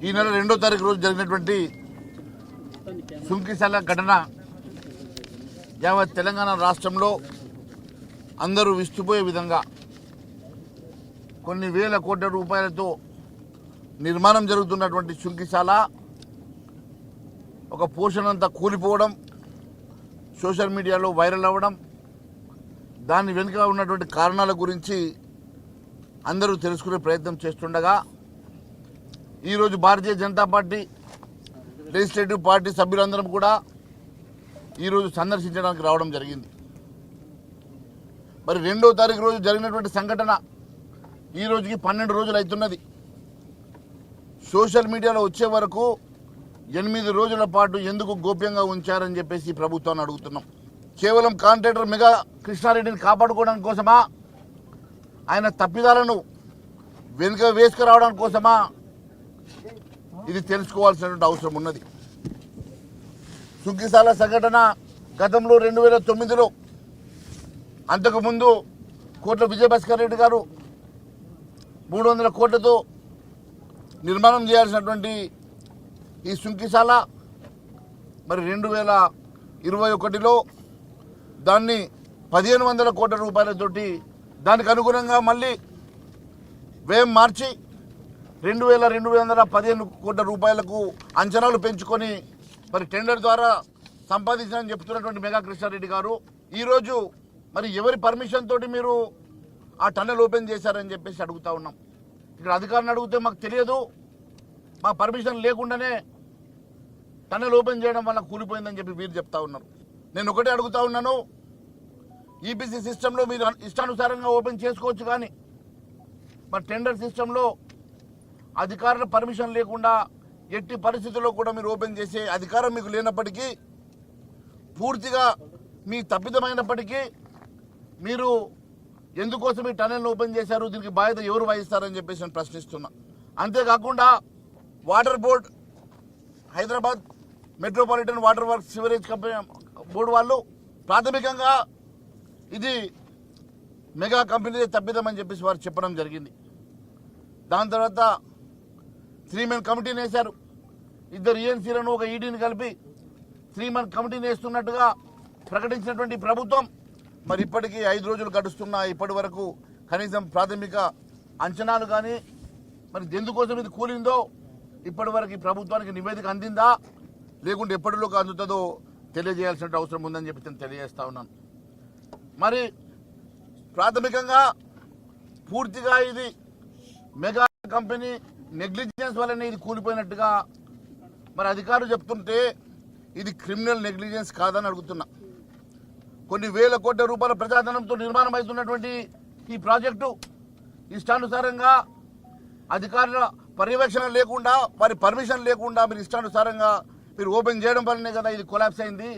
ఈ నెల 2వ తారీఖు రోజు జరిగినటువంటి సుంకిశాల ఘటన యావత్ తెలంగాణ రాష్ట్రంలో అందరూ విస్తుపోయే విధంగా కొన్ని వేల కోట్ల రూపాయలతో నిర్మాణం జరుగుతున్నటువంటి సుంకిశాల ఒక పోర్షన్ అంతా కూలిపోవడం, సోషల్ మీడియాలో వైరల్ అవ్వడం, దాని వెనుక ఉన్నటువంటి కారణాల గురించి అందరూ తెలుసుకునే ప్రయత్నం చేస్తుండగా ఈరోజు Bharatiya Janata party legislative party సభ్యులందరం కూడా ఈరోజు సందర్శించడానికి రావడం జరిగింది. మరి 2వ తారీఖు రోజు జరిగినటువంటి సంఘటన ఈ రోజుకి 12 రోజులు అవుతున్నది. సోషల్ మీడియాలో వచ్చే వరకు 8 రోజుల పాటు ఎందుకు గోప్యంగా ఉంచారని చెప్పేసి ప్రభుత్వాన్ని అడుగుతున్నాం. కేవలం కాంట్రాక్టర్ మెగా కృష్ణారెడ్డిని కాపాడుకోవడానికి కోసమా, ఆయన తప్పిదాలను వెనుక వేసుకురావడానికి కోసమా, ఇది తెలుసుకోవాల్సినటువంటి అవసరం ఉన్నది. సుంకిశాల సంఘటన గతంలో 2009లో అంతకుముందు కోట్ల విజయభాస్కర్ రెడ్డి గారు 300 కోట్లతో నిర్మాణం చేయాల్సినటువంటి ఈ సుంకిశాల మరి 2021లో దాన్ని 1500 కోట్ల రూపాయలతోటి దానికి అనుగుణంగా మళ్ళీ వ్యయం మార్చి 2215 కోట్ల రూపాయలకు అంచనాలు పెంచుకొని మరి టెండర్ ద్వారా సంపాదించాలని చెప్తున్నటువంటి మెగా కృష్ణారెడ్డి గారు ఈరోజు మరి ఎవరి పర్మిషన్ తోటి మీరు ఆ టన్నెల్ ఓపెన్ చేశారని చెప్పేసి అడుగుతా ఉన్నాం. ఇక్కడ అధికారులను అడిగితే మాకు తెలియదు, మా పర్మిషన్ లేకుండానే టన్నెల్ ఓపెన్ చేయడం వల్ల కూలిపోయిందని చెప్పి మీరు చెప్తా ఉన్నారు. నేను ఒకటే అడుగుతా ఉన్నాను, ఈపీసీ సిస్టంలో మీరు ఇష్టానుసారంగా ఓపెన్ చేసుకోవచ్చు, కానీ మరి టెండర్ సిస్టంలో అధికారుల పర్మిషన్ లేకుండా ఎట్టి పరిస్థితుల్లో కూడా మీరు ఓపెన్ చేసే అధికారం మీకు లేనప్పటికీ, పూర్తిగా మీ తప్పిదమైనప్పటికీ మీరు ఎందుకోసం ఈ టనెల్ని ఓపెన్ చేశారు, దీనికి బాధ్యత ఎవరు వహిస్తారని చెప్పేసి నేను ప్రశ్నిస్తున్నా. అంతేకాకుండా water board, Hyderabad metropolitan water works sewerage company board వాళ్ళు ప్రాథమికంగా ఇది మెగా కంపెనీ తప్పిదమని చెప్పేసి వారు చెప్పడం జరిగింది. దాని తర్వాత 3 మెన్ కమిటీని వేశారు. 2 ఈఎన్సీలను ఒక ఈడీని కలిపి 3 మెన్ కమిటీని వేస్తున్నట్టుగా ప్రకటించినటువంటి ప్రభుత్వం మరి ఇప్పటికీ 5 రోజులు గడుస్తున్నా ఇప్పటి వరకు కనీసం ప్రాథమిక అంచనాలు కానీ మరి ఎందుకోసం ఇది కూలిందో ఇప్పటి వరకు ఈ ప్రభుత్వానికి నివేదిక అందిందా, లేకుంటే ఎప్పటిలోకి అందుతుందో తెలియజేయాల్సిన అవసరం ఉందని చెప్పి నేను తెలియజేస్తా ఉన్నాను. మరి ప్రాథమికంగా పూర్తిగా ఇది మెగా కంపెనీ నెగ్లిజెన్స్ వల్లనే ఇది కూలిపోయినట్టుగా మరి అధికారులు చెప్తుంటే ఇది క్రిమినల్ నెగ్లిజెన్స్ కాదని అడుగుతున్నా. కొన్ని వేల కోట్ల రూపాయల ప్రజాధనంతో నిర్మాణం అవుతున్నటువంటి ఈ ప్రాజెక్టు ఇష్టానుసారంగా అధికారుల పర్యవేక్షణ లేకుండా, వారి పర్మిషన్ లేకుండా మీరు ఇష్టానుసారంగా మీరు ఓపెన్ చేయడం వల్లనే కదా ఇది కొలాప్స్ అయింది.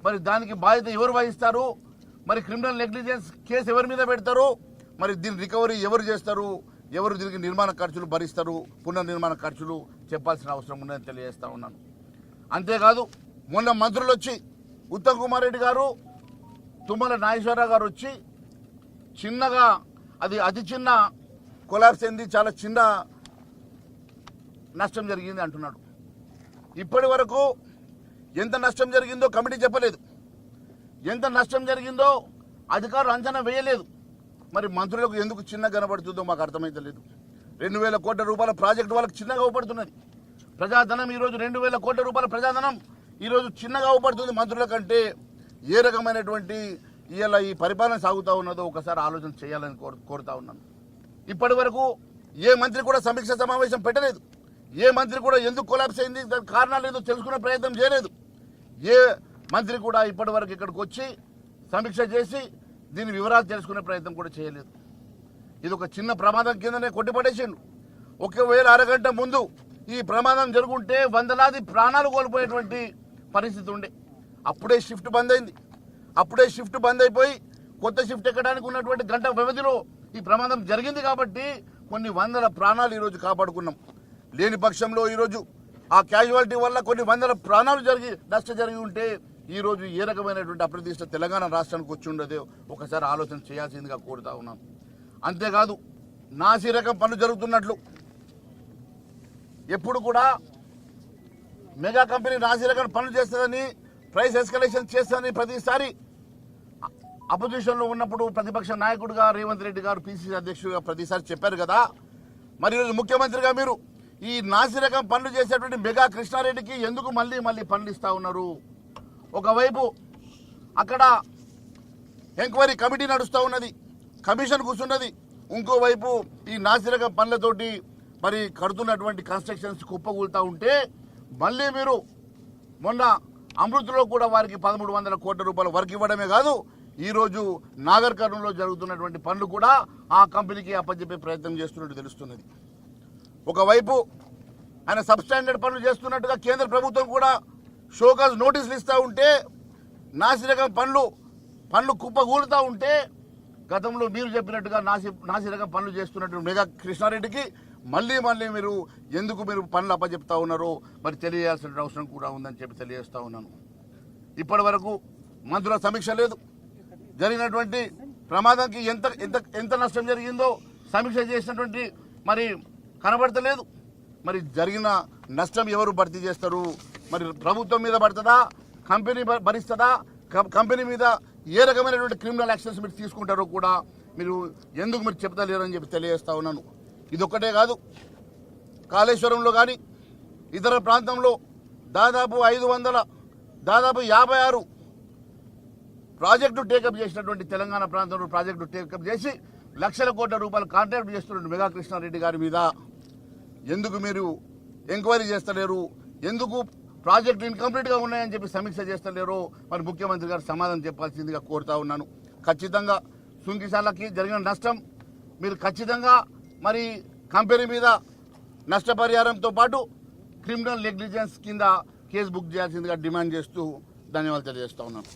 మరి దానికి బాధ్యత ఎవరు వహిస్తారు, మరి క్రిమినల్ నెగ్లిజెన్స్ కేసు ఎవరి మీద పెడతారు, మరి దీని రికవరీ ఎవరు చేస్తారు, ఎవరు దీనికి నిర్మాణ ఖర్చులు భరిస్తారు, పునర్నిర్మాణ ఖర్చులు చెప్పాల్సిన అవసరం ఉందని తెలియజేస్తా ఉన్నాను. అంతేకాదు మొన్న మంత్రులు వచ్చి ఉత్తమ్ కుమార్ రెడ్డి గారు, తుమ్మల నాగేశ్వరరావు గారు వచ్చి చిన్నగా అది అతి చిన్న కొలాప్స్ అయింది, చాలా చిన్న నష్టం జరిగింది అంటున్నాడు. ఇప్పటి వరకు ఎంత నష్టం జరిగిందో కమిటీ చెప్పలేదు, ఎంత నష్టం జరిగిందో అధికారులు అంచనా వేయలేదు. మరి మంత్రులకు ఎందుకు చిన్న కనబడుతుందో మాకు అర్థమైతలేదు. 2000 కోట్ల రూపాయల ప్రాజెక్టు వాళ్ళకి చిన్నగా ఊపడుతున్నది. ప్రజాధనం ఈరోజు 2000 కోట్ల రూపాయల ప్రజాధనం ఈరోజు చిన్నగా ఊపడుతుంది మంత్రుల కంటే. ఏ రకమైనటువంటి ఇలా ఈ పరిపాలన సాగుతూ ఉన్నదో ఒకసారి ఆలోచన చేయాలని కోరుతా ఉన్నాను. ఇప్పటి వరకు ఏ మంత్రి కూడా సమీక్ష సమావేశం పెట్టలేదు. ఏ మంత్రి కూడా ఎందుకు కొలాప్స్ అయింది, దాని కారణాలు ఏదో తెలుసుకునే ప్రయత్నం చేయలేదు. ఏ మంత్రి కూడా ఇప్పటి వరకు ఇక్కడికి వచ్చి సమీక్ష చేసి దీని వివరాలు తెలుసుకునే ప్రయత్నం కూడా చేయలేదు. ఇది ఒక చిన్న ప్రమాదం కిందనే కొట్టిపడేసిండు. ఒకవేళ అరగంట ముందు ఈ ప్రమాదం జరుగుంటే వందలాది ప్రాణాలు కోల్పోయేటువంటి పరిస్థితి ఉండే. అప్పుడే షిఫ్ట్ బంద్ అయింది. అప్పుడే షిఫ్ట్ బంద్ అయిపోయి కొత్త షిఫ్ట్ ఎక్కడానికి ఉన్నటువంటి గంట వ్యవధిలో ఈ ప్రమాదం జరిగింది కాబట్టి కొన్ని వందల ప్రాణాలు ఈరోజు కాపాడుకున్నాం. లేని పక్షంలో ఈరోజు ఆ క్యాజువాలిటీ వల్ల కొన్ని వందల ప్రాణాలు నష్టం జరిగి ఉంటే ఈరోజు ఏ రకమైనటువంటి అప్రతిష్ట తెలంగాణ రాష్ట్రానికి వచ్చి ఉండదో ఒకసారి ఆలోచన చేయాల్సిందిగా కోరుతా ఉన్నాను. అంతేకాదు నాసి రకం పనులు జరుగుతున్నట్లు ఎప్పుడు కూడా మెగా కంపెనీ నాసిరకం పనులు చేస్తుందని, ప్రైస్ ఎస్కలేషన్ చేస్తుందని ప్రతిసారి అపోజిషన్లో ఉన్నప్పుడు ప్రతిపక్ష నాయకుడిగా రేవంత్ రెడ్డి గారు పిసిసి అధ్యక్షుడిగా ప్రతిసారి చెప్పారు కదా. మరి ఈరోజు ముఖ్యమంత్రిగా మీరు ఈ నాసిరకం పనులు చేసేటువంటి మెగా కృష్ణారెడ్డికి ఎందుకు మళ్ళీ మళ్ళీ పనులు ఇస్తూ ఉన్నారు? ఒకవైపు అక్కడ ఎంక్వైరీ కమిటీ నడుస్తూ ఉన్నది, కమిషన్ కూర్చున్నది. ఇంకోవైపు ఈ నాసిరకం పనులతోటి మరి కడుతున్నటువంటి కన్స్ట్రక్షన్స్ కుప్పకూలుతూ ఉంటే మళ్ళీ మీరు మొన్న అమృత్లో కూడా వారికి 1300 కోట్ల రూపాయల వర్క్ ఇవ్వడమే కాదు, ఈరోజు నాగర్ కర్నూలులో జరుగుతున్నటువంటి పనులు కూడా ఆ కంపెనీకి అప్పచెప్పే ప్రయత్నం చేస్తున్నట్టు తెలుస్తున్నది. ఒకవైపు ఆయన సబ్స్టాండర్డ్ పనులు చేస్తున్నట్టుగా కేంద్ర ప్రభుత్వం కూడా షోకాజ్ నోటీసులు ఇస్తూ ఉంటే, నాసిరకం పనులు కుప్పకూలుతూ ఉంటే, గతంలో మీరు చెప్పినట్టుగా నాసిరకం పనులు చేస్తున్నట్టు మెగా కృష్ణారెడ్డికి మళ్ళీ మీరు ఎందుకు పనులు అప్పచెప్తా ఉన్నారో మరి తెలియాల్సిన అవసరం కూడా ఉందని చెప్పి తెలియజేస్తా ఉన్నాను. ఇప్పటి వరకు మంత్రుల సమీక్ష లేదు, జరిగినటువంటి ప్రమాదానికి ఎంత ఎంత ఎంత నష్టం జరిగిందో సమీక్ష చేసినటువంటి మరి కనబడతలేదు. మరి జరిగిన నష్టం ఎవరు భర్తీ చేస్తారు? మరి ప్రభుత్వం మీద పడుతుందా, కంపెనీ భరిస్తుందా? కంపెనీ మీద ఏ రకమైనటువంటి క్రిమినల్ యాక్షన్స్ మీరు తీసుకుంటారో కూడా మీరు ఎందుకు చెప్తలేరని చెప్పి తెలియజేస్తా ఉన్నాను. ఇదొక్కటే కాదు, కాళేశ్వరంలో కానీ ఇతర ప్రాంతంలో దాదాపు 56 ప్రాజెక్టు టేకప్ చేసినటువంటి తెలంగాణ ప్రాంతంలో ప్రాజెక్టు టేకప్ చేసి లక్షల కోట్ల రూపాయలు కాంట్రాక్ట్ చేస్తున్న మెగా కృష్ణారెడ్డి గారి మీద ఎందుకు మీరు ఎంక్వైరీ చేస్తలేరు? ఎందుకు ప్రాజెక్టు ఇన్కంప్లీట్గా ఉన్నాయని చెప్పి సమీక్ష చేస్తలేరు? మరి ముఖ్యమంత్రి గారు సమాధానం చెప్పాల్సిందిగా కోరుతా ఉన్నాను. ఖచ్చితంగా సుంకిశాలకి జరిగిన నష్టం మీరు ఖచ్చితంగా మరి కంపెనీ మీద నష్టపరిహారంతో పాటు క్రిమినల్ నెగ్లిజెన్స్ కింద కేసు బుక్ చేయాల్సిందిగా డిమాండ్ చేస్తూ ధన్యవాదాలు తెలియజేస్తా ఉన్నాను.